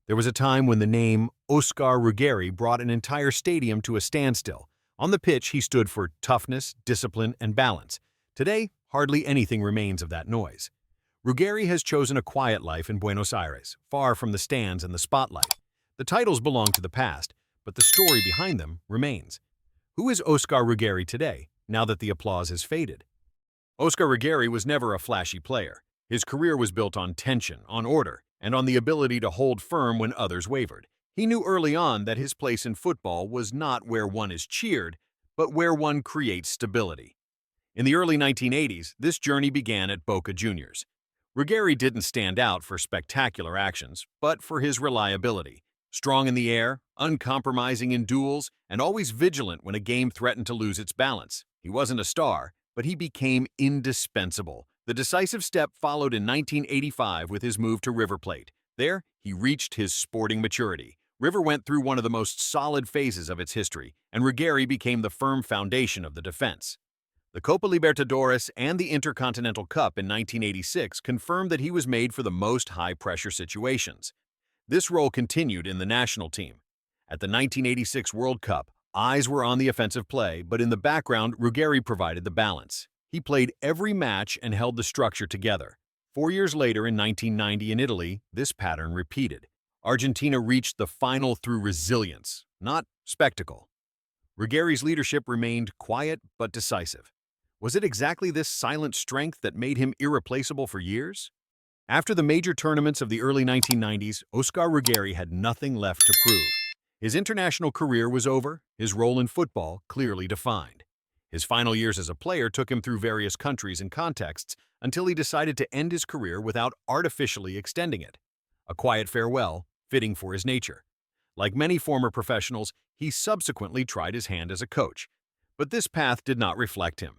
There was a time when the name Oscar Ruggeri brought an entire stadium to a standstill. On the pitch, he stood for toughness, discipline, and balance. Today, hardly anything remains of that noise. Ruggeri has chosen a quiet life in Buenos Aires, far from the stands and the spotlight. The titles belong to the past, but the story behind them remains. Who is Oscar Ruggeri today, now that the applause has faded? Oscar Ruggeri was never a flashy player. His career was built on tension, on order, and on the ability to hold firm when others wavered. He knew early on that his place in football was not where one is cheered, but where one creates stability. In the early 1980s, this journey began at Boca Juniors. Ruggeri didn't stand out for spectacular actions, but for his reliability. Strong in the air, uncompromising in duels, and always vigilant when a game threatened to lose its balance. He wasn't a star, but he became indispensable. The decisive step followed in 1985 with his move to River Plate. There, he reached his sporting maturity. River went through one of the most solid phases of its history, and Ruggeri became the firm foundation of the defense. The Copa Libertadores and the Intercontinental Cup in 1986 confirmed that he was made for the most high-pressure situations. This role continued in the national team. At the 1986 World Cup, eyes were on the offensive play, but in the background, Ruggeri provided the balance. He played every match and held the structure together. 4 years later, in 1990 in Italy, this pattern repeated. Argentina reached the final through resilience, not spectacle. Ruggeri's leadership remained quiet but decisive. Was it exactly this silent strength that made him irreplaceable for years? After the major tournaments of the early 1990s, Oscar Ruggeri had nothing left to prove. His international career was over, his role in football clearly defined. His final years as a player took him through various countries and contexts until he decided to end his career without artificially extending it. A quiet farewell, fitting for his nature. Like many former professionals, he subsequently tried his hand as a coach. But this path did not reflect him.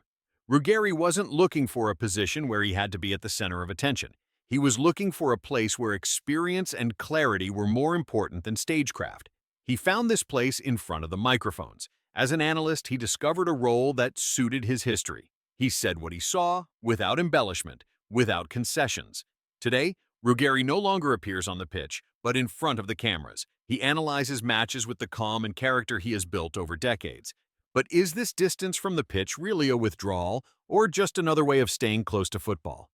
Ruggeri wasn't looking for a position where he had to be at the center of attention. He was looking for a place where experience and clarity were more important than stagecraft. He found this place in front of the microphones. As an analyst, he discovered a role that suited his history. He said what he saw, without embellishment, without concessions. Today, Ruggeri no longer appears on the pitch, but in front of the cameras. He analyzes matches with the calm and character he has built over decades. But is this distance from the pitch really a withdrawal, or just another way of staying close to football?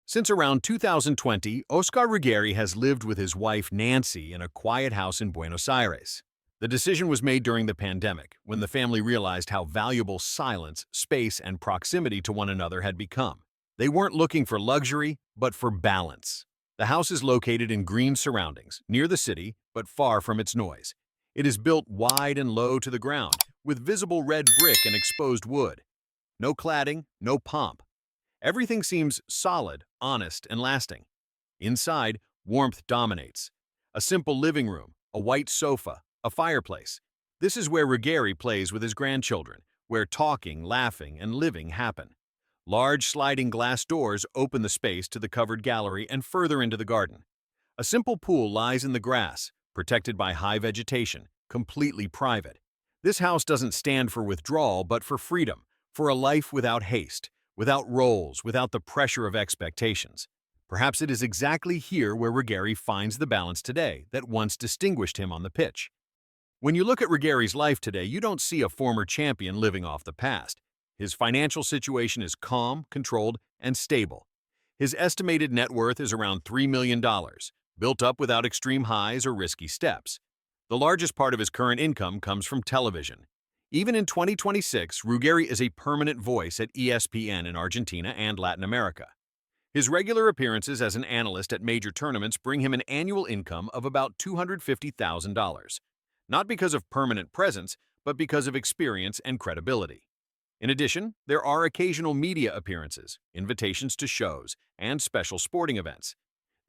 Since around 2020, Oscar Ruggeri has lived with his wife Nancy in a quiet house in Buenos Aires. The decision was made during the pandemic, when the family realized how valuable silence, space, and proximity to one another had become. They weren't looking for luxury, but for balance. The house is located in green surroundings, near the city, but far from its noise. It is built wide and low to the ground, with visible red brick and exposed wood. No cladding, no pomp. Everything seems solid, honest, and lasting. Inside, warmth dominates. A simple living room, a white sofa, a fireplace. This is where Ruggeri plays with his grandchildren, where talking, laughing, and living happen. Large sliding glass doors open the space to the covered gallery and further into the garden. A simple pool lies in the grass, protected by high vegetation, completely private. This house doesn't stand for withdrawal, but for freedom, for a life without haste, without roles, without the pressure of expectations. Perhaps it is exactly here where Ruggeri finds the balance today that once distinguished him on the pitch. When you look at Ruggeri's life today, you don't see a former champion living off the past. His financial situation is calm, controlled, and stable. His estimated net worth is around $3 million, built up without extreme highs or risky steps. The largest part of his current income comes from television. Even in 2026, Ruggeri is a permanent voice at ESPN in Argentina and Latin America. His regular appearances as an analyst at major tournaments bring him an annual income of about $250,000, not because of permanent presence, but because of experience and credibility. In addition, there are occasional media appearances, invitations to shows, and special sporting events.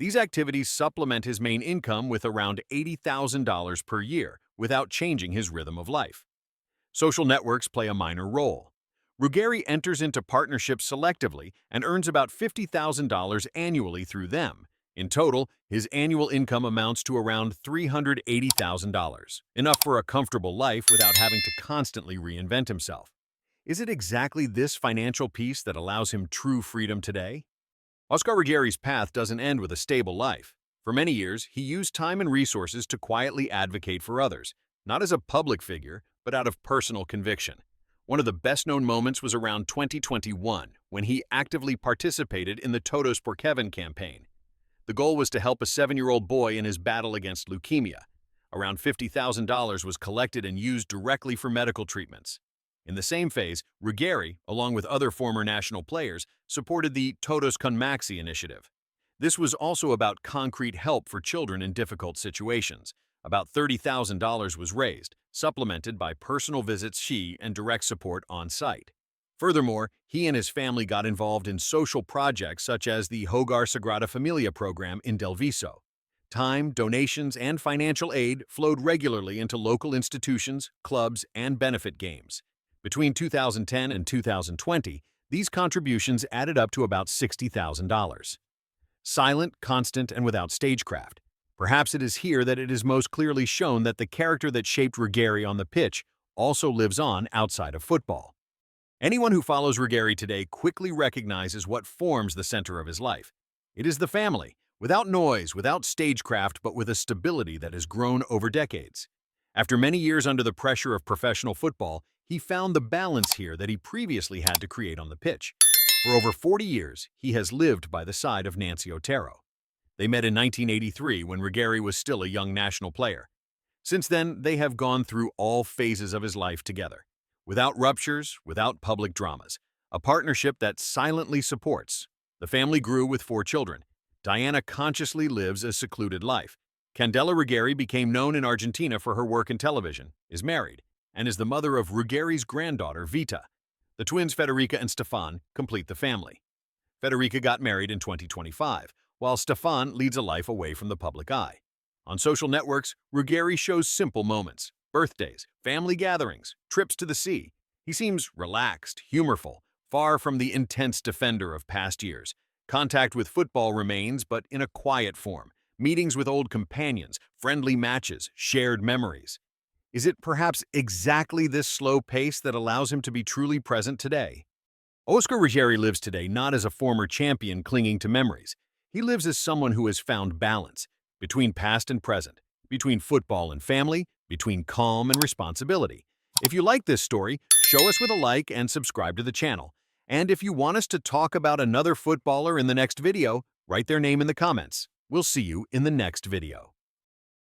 These activities supplement his main income with around $80,000 per year without changing his rhythm of life. Social networks play a minor role. Ruggeri enters into partnerships selectively and earns about $50,000 annually through them. In total, his annual income amounts to around $380,000, enough for a comfortable life without having to constantly reinvent himself. Is it exactly this financial peace that allows him true freedom today? Oscar Ruggeri's path doesn't end with a stable life. For many years, he used time and resources to quietly advocate for others, not as a public figure, but out of personal conviction. One of the best-known moments was around 2021, when he actively participated in the Todos por Kevin campaign. The goal was to help a 7-year-old boy in his battle against leukemia. Around $50,000 was collected and used directly for medical treatments. In the same phase, Ruggeri, along with other former national players, supported the Todos con Maxi initiative. This was also about concrete help for children in difficult situations. About $30,000 was raised, supplemented by personal visits and direct support on site. Furthermore, he and his family got involved in social projects such as the Hogar Sagrada Familia program in Del Viso. Time, donations, and financial aid flowed regularly into local institutions, clubs, and benefit games. Between 2010 and 2020, these contributions added up to about $60,000. Silent, constant, and without stagecraft. Perhaps it is here that it is most clearly shown that the character that shaped Ruggeri on the pitch also lives on outside of football. Anyone who follows Ruggeri today quickly recognizes what forms the center of his life. It is the family, without noise, without stagecraft, but with a stability that has grown over decades. After many years under the pressure of professional football, he found the balance here that he previously had to create on the pitch. For over 40 years, he has lived by the side of Nancy Otero. They met in 1983 when Ruggeri was still a young national player. Since then, they have gone through all phases of his life together, without ruptures, without public dramas, a partnership that silently supports. The family grew with 4 children. Diana consciously lives a secluded life. Candela Ruggeri became known in Argentina for her work in television, is married, and is the mother of Ruggeri's granddaughter, Vita. The twins Federica and Stefan complete the family. Federica got married in 2025, while Stefan leads a life away from the public eye. On social networks, Ruggeri shows simple moments: birthdays, family gatherings, trips to the sea. He seems relaxed, humorful, far from the intense defender of past years. Contact with football remains, but in a quiet form. Meetings with old companions, friendly matches, shared memories. Is it perhaps exactly this slow pace that allows him to be truly present today? Oscar Ruggeri lives today not as a former champion clinging to memories. He lives as someone who has found balance between past and present, between football and family, between calm and responsibility. If you like this story, show us with a like and subscribe to the channel. And if you want us to talk about another footballer in the next video, write their name in the comments. We'll see you in the next video.